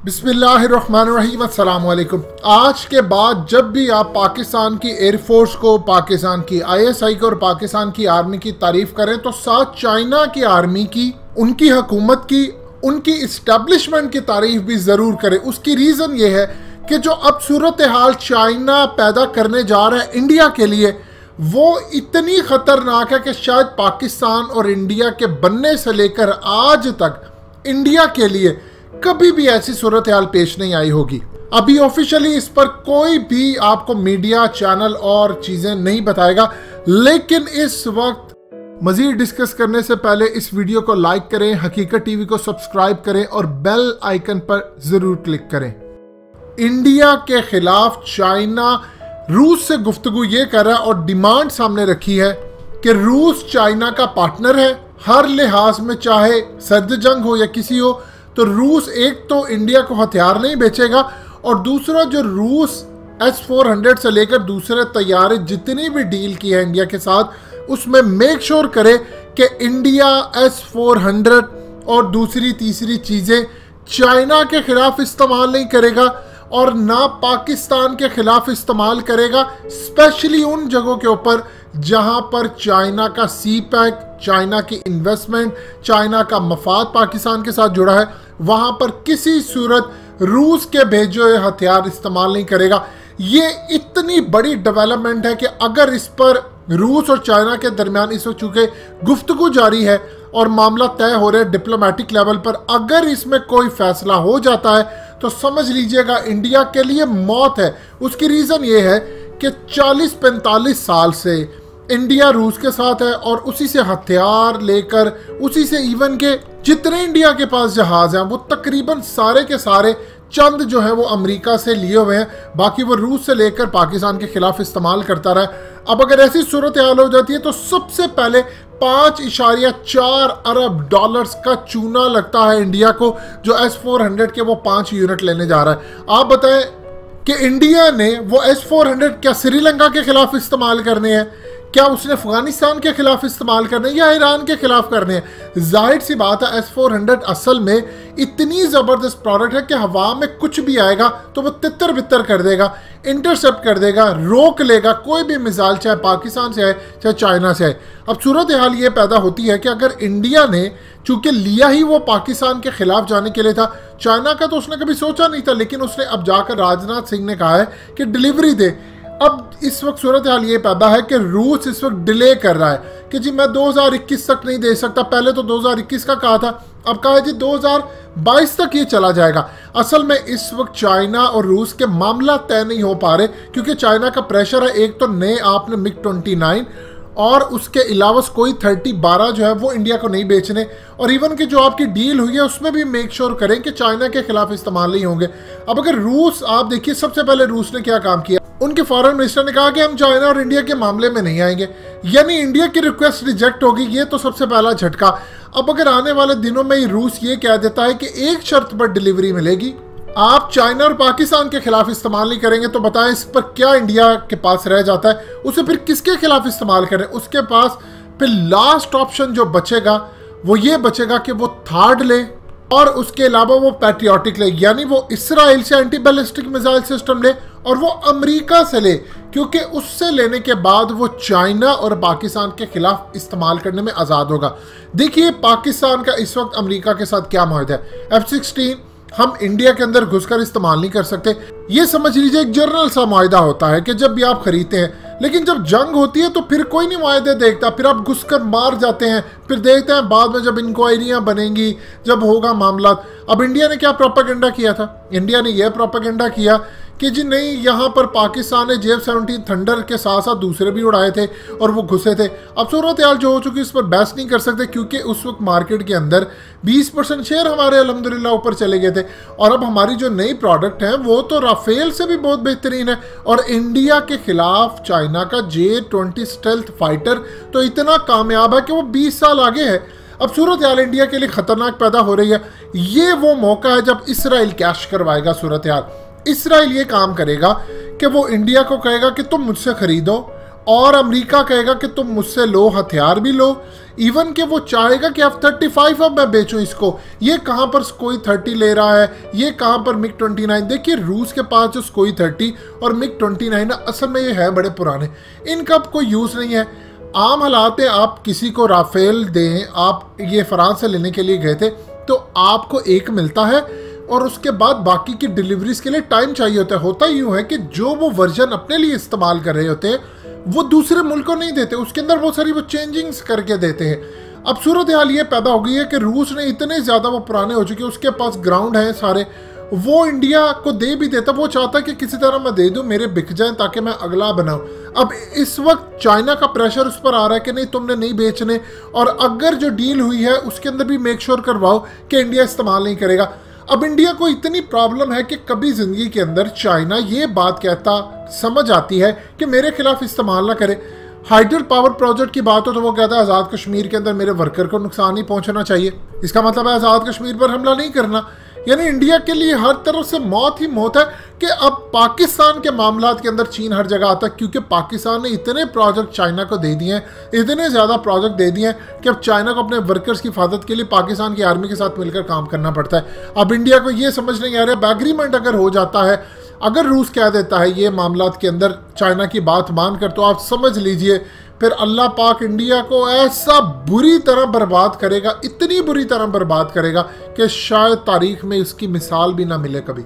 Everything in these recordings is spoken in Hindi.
बिस्मिल्लाहिर्रहमानिर्रहीम अस्सलाम वालेकुम। आज के बाद जब भी आप पाकिस्तान की एयरफोर्स को, पाकिस्तान की आईएसआई को और पाकिस्तान की आर्मी की तारीफ करें तो साथ चाइना की आर्मी की, उनकी हुकूमत की, उनकी इस्टेब्लिशमेंट की तारीफ भी ज़रूर करें। उसकी रीज़न ये है कि जो अब सूरत हाल चाइना पैदा करने जा रहा है इंडिया के लिए, वो इतनी ख़तरनाक है कि शायद पाकिस्तान और इंडिया के बनने से लेकर आज तक इंडिया के लिए कभी भी ऐसी सूरत हाल पेश नहीं आई होगी। अभी ऑफिशियली इस पर कोई भी आपको मीडिया, चैनल और चीज़ें नहीं बताएगा, लेकिन इस वक्त मज़ीद डिस्कस करने से पहले इस वीडियो को लाइक करें, हकीकत टीवी को सब्सक्राइब करें और बेल आइकन पर ज़रूर क्लिक करें। इंडिया के खिलाफ चाइना रूस से गुफ्तगू ये कर रहा है और डिमांड सामने रखी है कि रूस चाइना का पार्टनर है हर लिहाज में, चाहे सर्द जंग हो या किसी हो। तो रूस एक तो इंडिया को हथियार नहीं बेचेगा और दूसरा जो रूस S-400 से लेकर दूसरे तैयारे जितनी भी डील की है इंडिया के साथ, उसमें मेक श्योर करे कि इंडिया S-400 और दूसरी तीसरी चीज़ें चाइना के खिलाफ इस्तेमाल नहीं करेगा और ना पाकिस्तान के खिलाफ इस्तेमाल करेगा, स्पेशली उन जगहों के ऊपर जहां पर चाइना का सी पैक, चाइना की इन्वेस्टमेंट, चाइना का मफाद पाकिस्तान के साथ जुड़ा है, वहां पर किसी सूरत रूस के भेजे हुए हथियार इस्तेमाल नहीं करेगा। ये इतनी बड़ी डेवलपमेंट है कि अगर इस पर रूस और चाइना के दरमियान इस वक्त चूंकि गुफ्तगू जारी है और मामला तय हो रहा है डिप्लोमेटिक लेवल पर, अगर इसमें कोई फैसला हो जाता है तो समझ लीजिएगा इंडिया के लिए मौत है। उसकी रीज़न ये है कि 40-45 साल से इंडिया रूस के साथ है और उसी से हथियार लेकर, उसी से इवन के जितने इंडिया के पास जहाज हैं वो तकरीबन सारे के सारे चंद जो है वो अमेरिका से लिए हुए हैं, बाकी वो रूस से लेकर पाकिस्तान के खिलाफ इस्तेमाल करता रहा। अब अगर ऐसी सूरत हाल हो जाती है तो सबसे पहले 5.4 अरब डॉलर्स का चूना लगता है इंडिया को, जो S-400 के वो 5 यूनिट लेने जा रहा है। आप बताएं कि इंडिया ने वो S-400 क्या श्रीलंका के खिलाफ इस्तेमाल करने हैं, क्या उसने अफगानिस्तान के खिलाफ इस्तेमाल करने या ईरान के खिलाफ करने हैं? जाहिर सी बात है S-400 असल में इतनी ज़बरदस्त प्रोडक्ट है कि हवा में कुछ भी आएगा तो वो तितर बितर कर देगा, इंटरसेप्ट कर देगा, रोक लेगा कोई भी मिसाइल, चाहे पाकिस्तान से आए चाहे चाइना से आए। अब सूरत हाल ये पैदा होती है कि अगर इंडिया ने, चूंकि लिया ही वो पाकिस्तान के खिलाफ जाने के लिए था, चाइना का तो उसने कभी सोचा नहीं था, लेकिन उसने अब जाकर राजनाथ सिंह ने कहा है कि डिलीवरी दे। अब इस वक्त सूरत हाल ये पैदा है कि रूस इस वक्त डिले कर रहा है कि जी मैं 2021 तक नहीं दे सकता, पहले तो 2021 का कहा था, अब कहा है जी 2022 तक ये चला जाएगा। असल में इस वक्त चाइना और रूस के मामला तय नहीं हो पा रहे क्योंकि चाइना का प्रेशर है, एक तो नए आपने MiG-29 और उसके अलावा कोई 30-12 जो है वो इंडिया को नहीं बेचने, और इवन कि जो आपकी डील हुई है उसमें भी मेक श्योर करें कि चाइना के खिलाफ इस्तेमाल नहीं होंगे। अब अगर रूस, आप देखिए सबसे पहले रूस ने क्या काम किया, उनके फॉरेन मिनिस्टर ने कहा कि हम चाइना और इंडिया के मामले में नहीं आएंगे, यानी इंडिया की रिक्वेस्ट रिजेक्ट होगी। ये तो सबसे पहला झटका। अब अगर आने वाले दिनों में ही रूस ये कह देता है कि एक शर्त पर डिलीवरी मिलेगी, आप चाइना और पाकिस्तान के खिलाफ इस्तेमाल नहीं करेंगे, तो बताएं इस पर क्या इंडिया के पास रह जाता है? उसे फिर किसके खिलाफ इस्तेमाल करें? उसके पास फिर लास्ट ऑप्शन जो बचेगा वो ये बचेगा कि वो थार्ड ले और उसके अलावा वो पैट्रियोटिक ले, यानी वो इसराइल से एंटी बैलिस्टिक मिसाइल सिस्टम ले और वो अमेरिका से ले, क्योंकि उससे लेने के बाद वो चाइना और पाकिस्तान के खिलाफ इस्तेमाल करने में आज़ाद होगा। देखिए पाकिस्तान का इस वक्त अमेरिका के साथ क्या मुआहदा है। F-16 हम इंडिया के अंदर घुसकर इस्तेमाल नहीं कर सकते। ये समझ लीजिए एक जनरल सा मुआहदा होता है कि जब भी आप खरीदते हैं, लेकिन जब जंग होती है तो फिर कोई नहीं मुआहदे देखता, फिर आप घुसकर मार जाते हैं, फिर देखते हैं बाद में जब इंक्वायरियां बनेंगी, जब होगा मामला। अब इंडिया ने क्या प्रोपेगेंडा किया था? इंडिया ने यह प्रोपेगेंडा किया कि जी नहीं, यहाँ पर पाकिस्तान ने J-17 थंडर के साथ साथ दूसरे भी उड़ाए थे और वो घुसे थे। अब सूरत हाल जो हो चुकी इस पर बहस नहीं कर सकते क्योंकि उस वक्त मार्केट के अंदर 20% शेयर हमारे अल्हम्दुलिल्लाह ऊपर चले गए थे, और अब हमारी जो नई प्रोडक्ट है वो तो राफेल से भी बहुत बेहतरीन है। और इंडिया के खिलाफ चाइना का J-20 स्टेल्थ फाइटर तो इतना कामयाब है कि वो 20 साल आगे है। अब सूरत हाल इंडिया के लिए खतरनाक पैदा हो रही है। ये वो मौका है जब इसराइल कैश करवाएगा सूरत हाल। इसराइल ये काम करेगा कि वो इंडिया को कहेगा कि तुम मुझसे खरीदो और अमेरिका कहेगा कि तुम मुझसे लो, हथियार भी लो। इवन कि वो चाहेगा कि F-35 अब मैं बेचूं इसको। ये कहां पर Sukhoi 30 ले रहा है, ये कहां पर MiG-29। देखिए रूस के पास जो Sukhoi 30 और MiG-29 असल में ये है बड़े पुराने, इनका अब कोई यूज़ नहीं है। आम हालात है आप किसी को राफेल दें, आप ये फ्रांस से लेने के लिए गए थे तो आपको एक मिलता है और उसके बाद बाकी की डिलीवरीज के लिए टाइम चाहिए होता है। होता यूँ है कि जो वो वर्जन अपने लिए इस्तेमाल कर रहे होते हैं वो दूसरे मुल्क को नहीं देते, उसके अंदर बहुत सारी वो चेंजिंग्स करके देते हैं। अब सूरत हाल ये पैदा हो गई है कि रूस ने इतने ज़्यादा वो पुराने हो चुके हैं, उसके पास ग्राउंड है सारे, वो इंडिया को दे भी देता, वो चाहता कि किसी तरह मैं दे दूं, मेरे बिक जाएं ताकि मैं अगला बनाऊं। अब इस वक्त चाइना का प्रेशर उस पर आ रहा है कि नहीं तुमने नहीं बेचने, और अगर जो डील हुई है उसके अंदर भी मेक श्योर करवाओ कि इंडिया इस्तेमाल नहीं करेगा। अब इंडिया को इतनी प्रॉब्लम है कि कभी जिंदगी के अंदर चाइना ये बात कहता समझ आती है कि मेरे खिलाफ इस्तेमाल ना करे। हाइडल पावर प्रोजेक्ट की बात हो तो वो कहता है आज़ाद कश्मीर के अंदर मेरे वर्कर को नुकसान नहीं पहुंचना चाहिए, इसका मतलब है आज़ाद कश्मीर पर हमला नहीं करना। यानी इंडिया के लिए हर तरफ से मौत ही मौत है कि अब पाकिस्तान के मामलात के अंदर चीन हर जगह आता है, क्योंकि पाकिस्तान ने इतने प्रोजेक्ट चाइना को दे दिए हैं, इतने ज़्यादा प्रोजेक्ट दे दिए हैं कि अब चाइना को अपने वर्कर्स की हिफाजत के लिए पाकिस्तान की आर्मी के साथ मिलकर काम करना पड़ता है। अब इंडिया को ये समझ नहीं आ रहा, एग्रीमेंट अगर हो जाता है, अगर रूस कह देता है ये मामलात के अंदर चाइना की बात मानकर, तो आप समझ लीजिए फिर अल्लाह पाक इंडिया को ऐसा बुरी तरह बर्बाद करेगा, इतनी बुरी तरह बर्बाद करेगा कि शायद तारीख में इसकी मिसाल भी ना मिले कभी।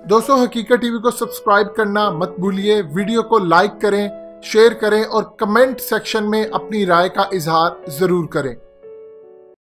दोस्तों हकीकत टीवी को सब्सक्राइब करना मत भूलिए, वीडियो को लाइक करें, शेयर करें और कमेंट सेक्शन में अपनी राय का इजहार जरूर करें।